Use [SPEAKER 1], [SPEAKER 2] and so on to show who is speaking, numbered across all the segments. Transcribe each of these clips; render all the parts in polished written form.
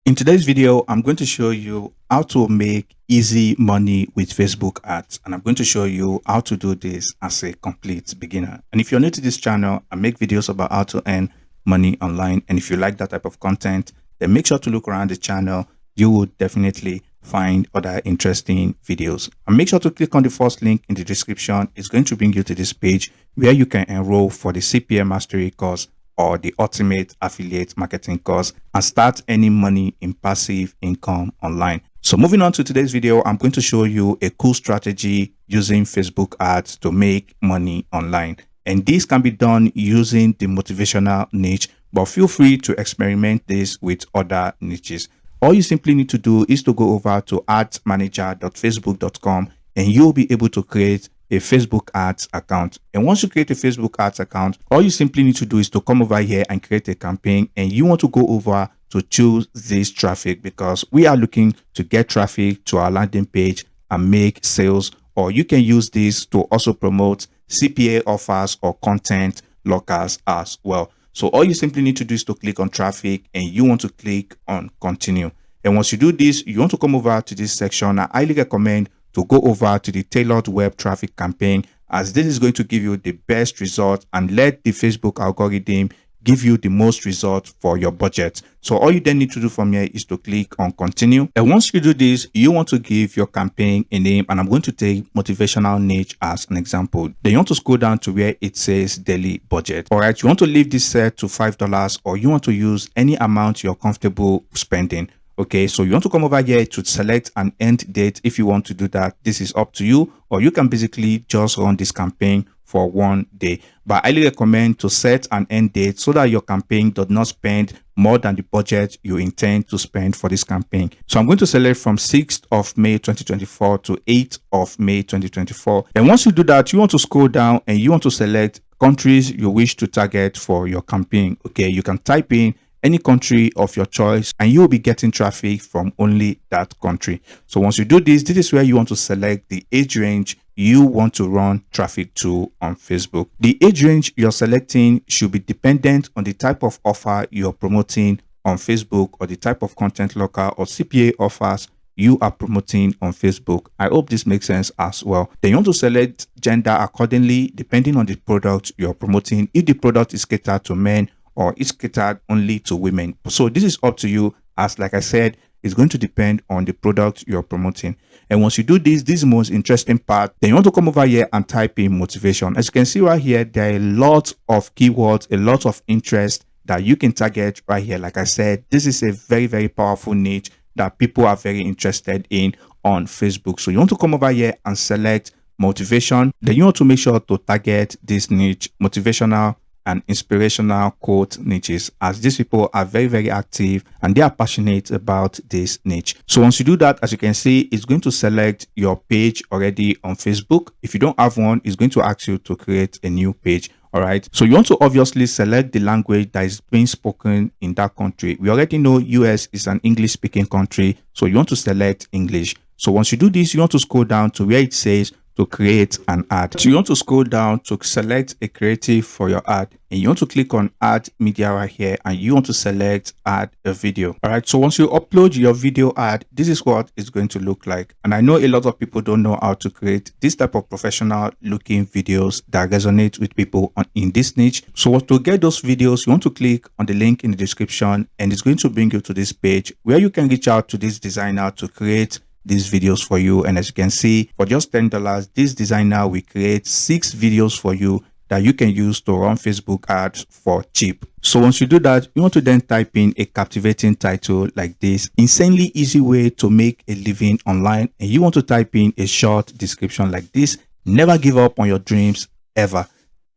[SPEAKER 1] In today's video, I'm going to show you how to make easy money with Facebook ads. And I'm going to show you how to do this as a complete beginner. And if you're new to this channel, I make videos about how to earn money online. And if you like that type of content, then make sure to look around the channel. You will definitely find other interesting videos. And make sure to click on the first link in the description. It's going to bring you to this page where you can enroll for the CPM Mastery course or the ultimate affiliate marketing course and start earning money in passive income online. So moving on to today's video, I'm going to show you a cool strategy using Facebook ads to make money online. And this can be done using the motivational niche, but feel free to experiment this with other niches. All you simply need to do is to go over to adsmanager.facebook.com and you'll be able to create a Facebook ads account. And once you create a Facebook ads account, all you simply need to do is to come over here and create a campaign, and you want to go over to choose this traffic because we are looking to get traffic to our landing page and make sales. Or you can use this to also promote CPA offers or content lockers as well. So all you simply need to do is to click on traffic and you want to click on continue. And once you do this, you want to come over to this section. I highly recommend to go over to the tailored web traffic campaign, as this is going to give you the best result and let the Facebook algorithm give you the most result for your budget. So all you then need to do from here is to click on continue. And once you do this, you want to give your campaign a name, and I'm going to take motivational niche as an example. Then you want to scroll down to where it says daily budget. All right, you want to leave this set to $5, or you want to use any amount you're comfortable spending. Okay, so you want to come over here to select an end date. If you want to do that, this is up to you, or you can basically just run this campaign for 1 day. But I highly recommend to set an end date so that your campaign does not spend more than the budget you intend to spend for this campaign. So I'm going to select from 6th of May 2024 to 8th of May 2024. And once you do that, you want to scroll down and you want to select countries you wish to target for your campaign. Okay, you can type in any country of your choice and you will be getting traffic from only that country. So once you do this, this is where you want to select the age range you want to run traffic to on Facebook. The age range you're selecting should be dependent on the type of offer you're promoting on Facebook or the type of content locker or CPA offers you are promoting on Facebook. I hope this makes sense as well. Then you want to select gender accordingly depending on the product you're promoting. If the product is catered to men or it's catered only to women. So this is up to you, as like I said, it's going to depend on the product you're promoting. And once you do this, this is the most interesting part. Then you want to come over here and type in motivation. As you can see right here, there are a lot of keywords, a lot of interest that you can target right here. Like I said, this is a very, very powerful niche that people are very interested in on Facebook. So you want to come over here and select motivation. Then you want to make sure to target this niche, motivational and inspirational quote niches, as these people are very, very active and they are passionate about this niche. So once you do that, as you can see, it's going to select your page already on Facebook. If you don't have one, it's going to ask you to create a new page. All right, so you want to obviously select the language that is being spoken in that country. We already know US is an English speaking country, so you want to select English. So once you do this, you want to scroll down to where it says to create an ad. So you want to scroll down to select a creative for your ad, and you want to click on add media right here, and you want to select add a video. All right, so once you upload your video ad, this is what it's going to look like. And I know a lot of people don't know how to create this type of professional looking videos that resonate with people in this niche. So to get those videos, you want to click on the link in the description, and it's going to bring you to this page where you can reach out to this designer to create these videos for you. And as you can see, for just $10, this designer will create 6 videos for you that you can use to run Facebook ads for cheap. So once you do that, you want to then type in a captivating title like this: insanely easy way to make a living online. And you want to type in a short description like this: never give up on your dreams ever.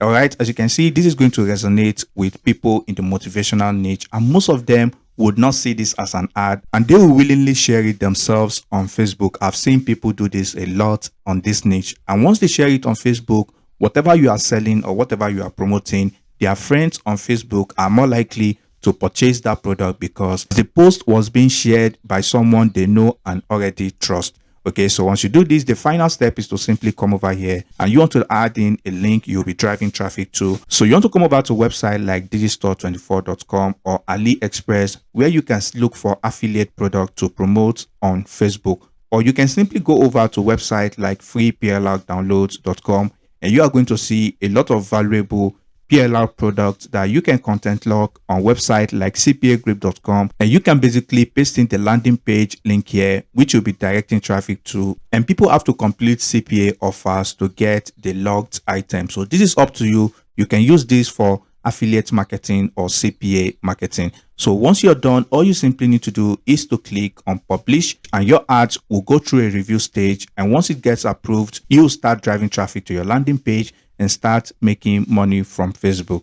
[SPEAKER 1] All right, as you can see, this is going to resonate with people in the motivational niche, and most of them would not see this as an ad and they will willingly share it themselves on Facebook. I've seen people do this a lot on this niche, and once they share it on Facebook, whatever you are selling or whatever you are promoting, their friends on Facebook are more likely to purchase that product because the post was being shared by someone they know and already trust. Okay, so once you do this, the final step is to simply come over here and you want to add in a link you'll be driving traffic to. So you want to come over to a website like digistore24.com or AliExpress, where you can look for affiliate product to promote on Facebook. Or you can simply go over to a website like freeplrdownloads.com and you are going to see a lot of valuable PLR products that you can content log on website like cpagrip.com, and you can basically paste in the landing page link here, which will be directing traffic to, and people have to complete CPA offers to get the logged item. So this is up to you. You can use this for affiliate marketing or CPA marketing. So once you're done, all you simply need to do is to click on publish and your ads will go through a review stage, and once it gets approved, you'll start driving traffic to your landing page and start making money from Facebook.